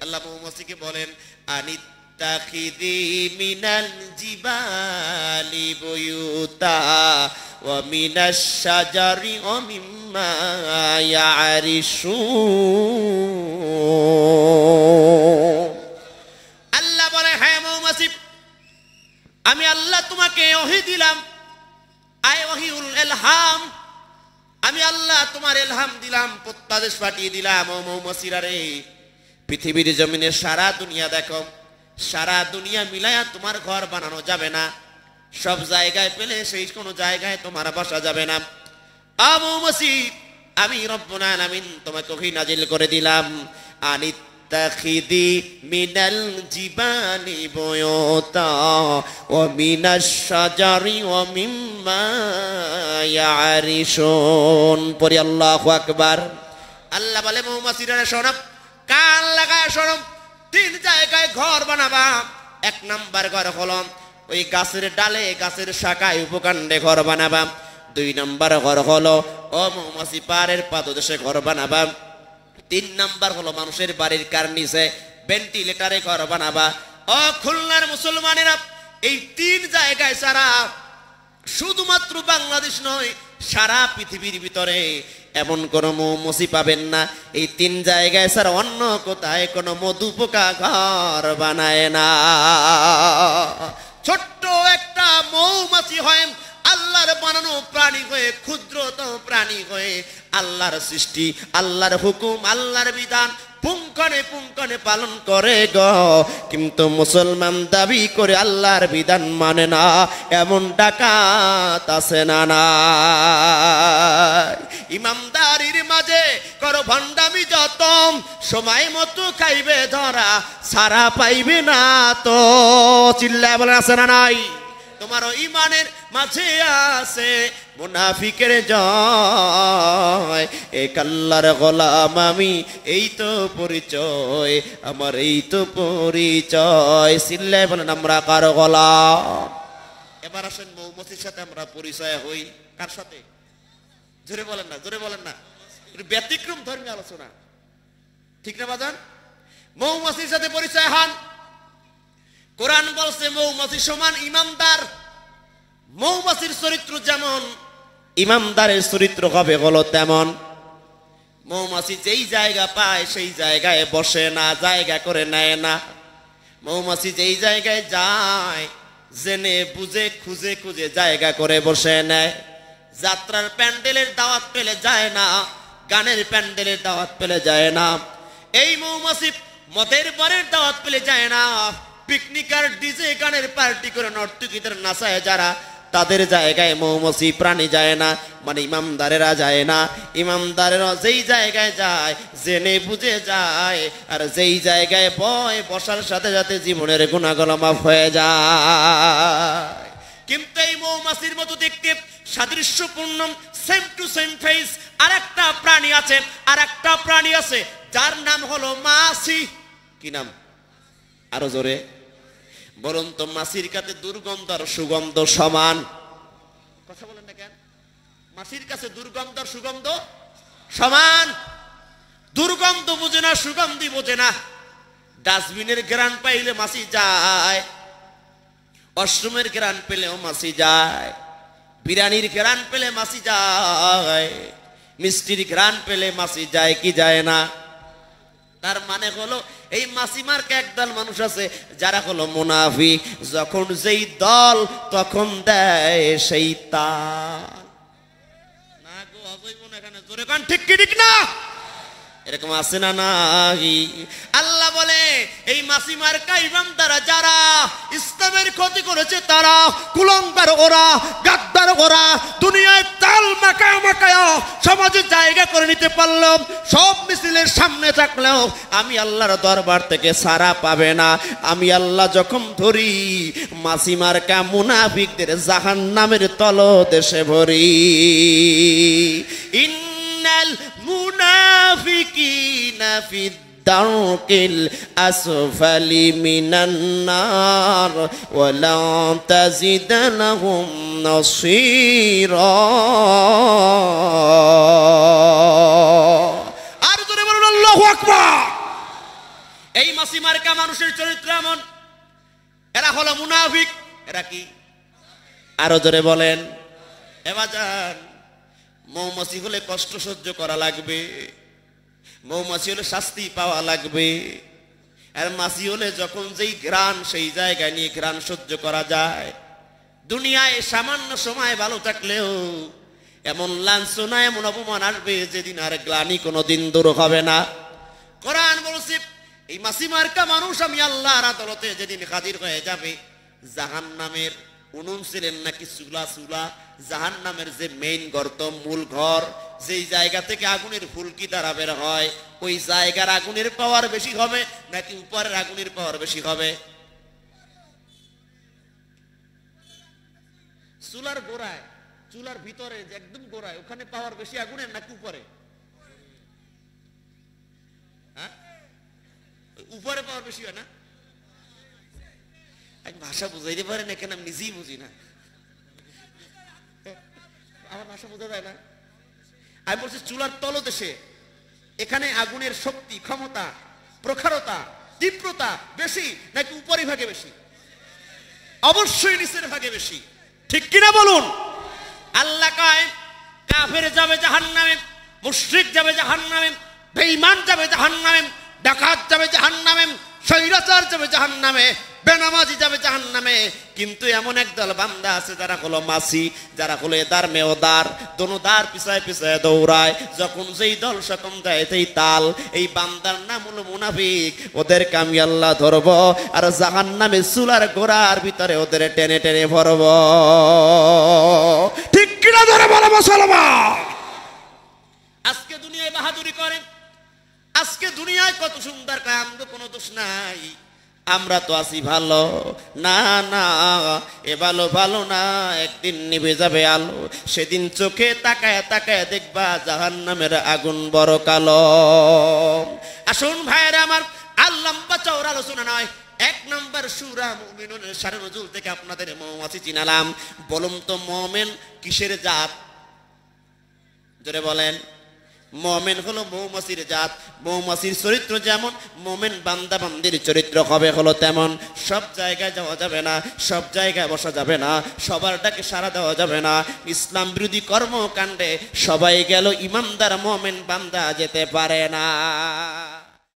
আল্লাহ মৌমাছিকে বলেন আনিত্তাখিদি মিনাল জিবালি বুয়ুতা ওয়া মিনাশ শাজারি ওয়া মিম্মা ইয়ারিশুন। আল্লাহ বলে হ্যাঁ মৌমাছি, আমি আল্লাহ তোমাকে ওহী দিলাম, আয় ওহীউল ইলহাম, আমি আল্লাহ তোমার ইলহাম দিলাম, প্রত্যাদেশ পাঠিয়ে দিলাম। ও মৌমাছিরা রে, পৃথিবীর জমিনে সারা দুনিয়া দেখো, সারা দুনিয়া মিলায়া তোমার ঘর বানানো যাবে না, সব জায়গায় পেলে সেই কোনো জায়গায় তোমার বাসা যাবে না। আ মৌমাছি, আমি রব্বুল আলামিন তোমাকে ওহী নাজিল করে দিলাম, আনিত্তাখিদি মিনাল জিবালি বুয়ুতা ওয়া মিনাশ শাজারি ওয়া মিম্মা ইয়ারিশুন। পড়ি আল্লাহু আকবার। আল্লাহ বলে মৌমাছিরা শোনো, কান লাগায় শোনো, 3 জায়গায় ঘর বানাবা। 1 নাম্বার ঘর হলো ওই গাছের ডালে, গাছের শাখায়, উপকাণ্ডে ঘর বানাবা। 2 নাম্বার ঘর হলো ও মৌমাছি পাড়ের পাদদেশে ঘর বানাবা। 3 নাম্বার হলো মানুষের বাড়ির কার্নিসে ভেন্টিলেটারে ঘর বানাবা। ও খুলনার মুসলমানেরা, এই 3 জায়গায় ছাড়া শুধুমাত্র বাংলাদেশ নয়, সারা পৃথিবীর ভিতরে এমন কোন মৌমাছি পাবেন না এই 3 জায়গায় ছাড়া অন্য কোথায় কোনো মধু পোকা ঘর বানায় না। ছোট্ট একটা মৌমাছি হয় আল্লাহর বানানো প্রাণী হয়ে, ক্ষুদ্রতম প্রাণী হয়ে আল্লাহর সৃষ্টি, আল্লাহর হুকুম, আল্লাহর বিধান পুঙ্খানে পুঙ্খানে পালন করে গো। কিন্তু মুসলমান দাবি করে আল্লাহর বিধান মানে না, এমন ডাকাত আছে না নাই? ইমামদারির মাঝে করো ভণ্ডামি যত, সময় মতো খাইবে ধরা, সারা পাইবে না তো। চিল্লায় বলেন আছে না নাই? তোমার ইমানের মাঝে আছে মুনাফিকের জয়, এক আল্লাহর গোলাম আমি, এই তো পরিচয় আমার, এই তো পরিচয়। চিল্লায় বলেন আমরা কার গোলাম? এবার আসেন মৌমাছির সাথে আমরা পরিচয় হই। কার সাথে? জোরে বলেন না, জোরে বলেন না। ব্যতিক্রম ধর্মী আলোচনা, ঠিক না বাজান? মৌমাছির সাথে পরিচয় হন। কোরআন বলছে মৌমাছি সমান ইমানদার। মৌমাছির চরিত্র যেমন, ইমানদারের চরিত্র হবে হলো তেমন। মৌমাছি যেই জায়গা পায় সেই জায়গায় বসে না, জায়গা করে নেয় না। মৌমাছি যেই জায়গায় যায় জেনে বুঝে খুঁজে খুঁজে জায়গা করে বসে নেয়। যাত্রার প্যান্ডেলের দাওয়াত পেলে যায় না, গানের প্যান্ডেলের দাওয়াত পেলে যায় না। এই মৌমাছি মদের বারের দাওয়াত পেলে যায় না। পিকনিক আর ডিজে গানের পার্টি করে নর্তকীদের নাচায় যারা, তাদের জায়গায় মৌমাছি প্রাণী যায় না, মানে ইমামদারেরা যায় না। ইমামদারেরা যেই জায়গায় যায় জেনে বুঝে যায়, আর যেই জায়গায় বসার সাথে সাথে জীবনের গুনাহগুলো মাফ হয়ে যায়। কিন্তু এই মৌমাছির মতো দেখতে সাদৃশ্যপূর্ণ, সেম টু সেম ফেস আরেকটা প্রাণী আছে, আরেকটা প্রাণী আছে যার নাম হলো মাছি। কি নাম? আরো জোরে বলুন তো। মাছির কাছে দুর্গন্ধ আর সুগন্ধ সমান। কথা বলেন না কেন? মাছির কাছে দুর্গন্ধ আর সুগন্ধ সমান। দুর্গন্ধ বোঝে না, সুগন্ধি বোঝে না। ডাস্টবিনের ঘ্রাণ পাইলে মাছি যায়, ওয়াশরুমের ঘ্রাণ পেলেও মাছি যায়, বিরিয়ানির ঘ্রাণ পেলে মাছি যায়, মিষ্টির ঘ্রাণ পেলে মাছি যায় কি যায় না? তার মানে হলো এই মাছি মার্কা একদল মানুষ আছে যারা হলো মুনাফিক। যখন যেই দল তখন দেয় সেই তাল। না গো অজয় মনে এখানে জোরে কান, ঠিক কি ঠিক না? এরকম আছে না নাই? আল্লাহ বলে এই মাছি মার্কা ইমানদাররা যারা ইসলামের ক্ষতি করেছে তারা কুলাঙ্গার, ওরা গাদ্দার, ওরা দুনিয়ায় তাল মাকায়া মাকায়া সমাজে জায়গা করে নিতে পারলো, সব মিছিলের সামনে থাকলেও আমি আল্লাহর দরবার থেকে সারা পাবে না। আমি আল্লাহ যখন ধরি মাছি মার্কা মুনাফিকদের জাহান্নামের তলদেশে ভরি। ইন্নাল মুনাফিকিনা ফিদ দারকিল আসফালি মিনান নার ওয়া লা তাজিদ লাহুম নাসীরা। আর জোরে বলুন আল্লাহু আকবার। এই মাছি মার্কা মানুষের চরিত্র এমন, এরা হলো মুনাফিক। এরা কি? আরো জোরে বলেন। এবাজান, মৌমাছি হলে কষ্ট সহ্য করা লাগবে, মৌমাছি হলে শাস্তি পাওয়া লাগবে। আর মাছি হলে যখন যেই ঘ্রাণ, সেই জায়গায় নিয়ে ঘ্রাণ সহ্য করা যায়। দুনিয়ায় সামান্য সময় ভালো থাকলেও এমন লাঞ্ছনা, এমন অপমান আসবে যেদিন আর গ্লানি কোনোদিন দূর হবে না। কোরআন বলছে এই মাছি মার্কা মানুষ আমি আল্লাহর আদালতে যেদিন হাজির হয়ে যাবে, জাহান্নামের উনুন ছিলেন নাকি চুলা, চুলা জাহান্নামের যে মেইন গর্ত, মূল ঘর, যেই জায়গা থেকে আগুনের ফুলকি দ্বারা বের হয়, ওই জায়গার আগুনের পাওয়ার বেশি হবে নাকি উপরের আগুনের পাওয়ার বেশি হবে? চুলার গোড়ায়, চুলার ভিতরে যে একদম গোড়ায়, ওখানে পাওয়ার বেশি আগুনের নাকি উপরে? হ্যাঁ, উপরে পাওয়ার বেশি হয় না? ভাষা বুঝাইতে পারেন এখানে, আমি নিজেই বুঝি না, আমার ভাষা বোঝা যায় না। আমি বলছি চুলার তলদেশে, এখানে আগুনের শক্তি, ক্ষমতা, প্রখরতা, তীব্রতা বেশি নাকি উপরের ভাগে বেশি? অবশ্যই নিচের ভাগে বেশি, ঠিক কিনা বলুন? আল্লাহ কয় কাফের যাবে জাহান্নামে, মুশরিক যাবে জাহান্নামে, বেঈমান যাবে জাহান্নামে, ডাকাত যাবে জাহান্নামে, স্বৈরাচার যাবে জাহান্নামে, বেনামাজি যাবে জাহান্নামে। কিন্তু এমন একদল বান্দা আছে যারা হলো মাছি, যারা হলো এদার মেওদার, দোনো দার পিছায় পিছায় দৌড়ায়, যখন যেই দল সকম দেয় সেই তাল। এই বান্দার নাম হলো মুনাফিক। ওদেরকে আমি আল্লাহ ধরব আর জাহান্নামে চুলার গোড়ার ভিতরে ওদের টেনে টেনে ভরব। ঠিক কিনা ধরে বলো মুসলমান? আজকে দুনিয়ায় বাহাদুরি করে, আজকে দুনিয়ায় কত সুন্দর কায়, আমাদের কোনো দোষ নাই, আমরা তো আছি ভালো। না না, এ ভালো ভালো না, একদিন নিভে যাবে আলো, সেদিন চোখে তাকায় তাকায় দেখবা জাহান্নামের আগুন বড় কালো। আসুন ভাইয়েরা আমার, আর লম্বা চওড়া আলোচনা নয়, 1 নম্বর সূরা মুমিনুনের শারে নজুল থেকে আপনাদের মৌমাছি চিনালাম। বলুন তো মুমিন কিসের জাত? জোরে বলেন। মুমিন হলো মৌমাছির জাত। মৌমাছির চরিত্র যেমন, মুমিন বান্দা বান্দির চরিত্র হবে হলো তেমন। সব জায়গায় যাওয়া যাবে না, সব জায়গায় বসা যাবে না, সবার ডাকে সাড়া দেওয়া যাবে না। ইসলাম বিরোধী কর্মকাণ্ডে সবাই গেল, ইমানদার মুমিন বান্দা যেতে পারে না।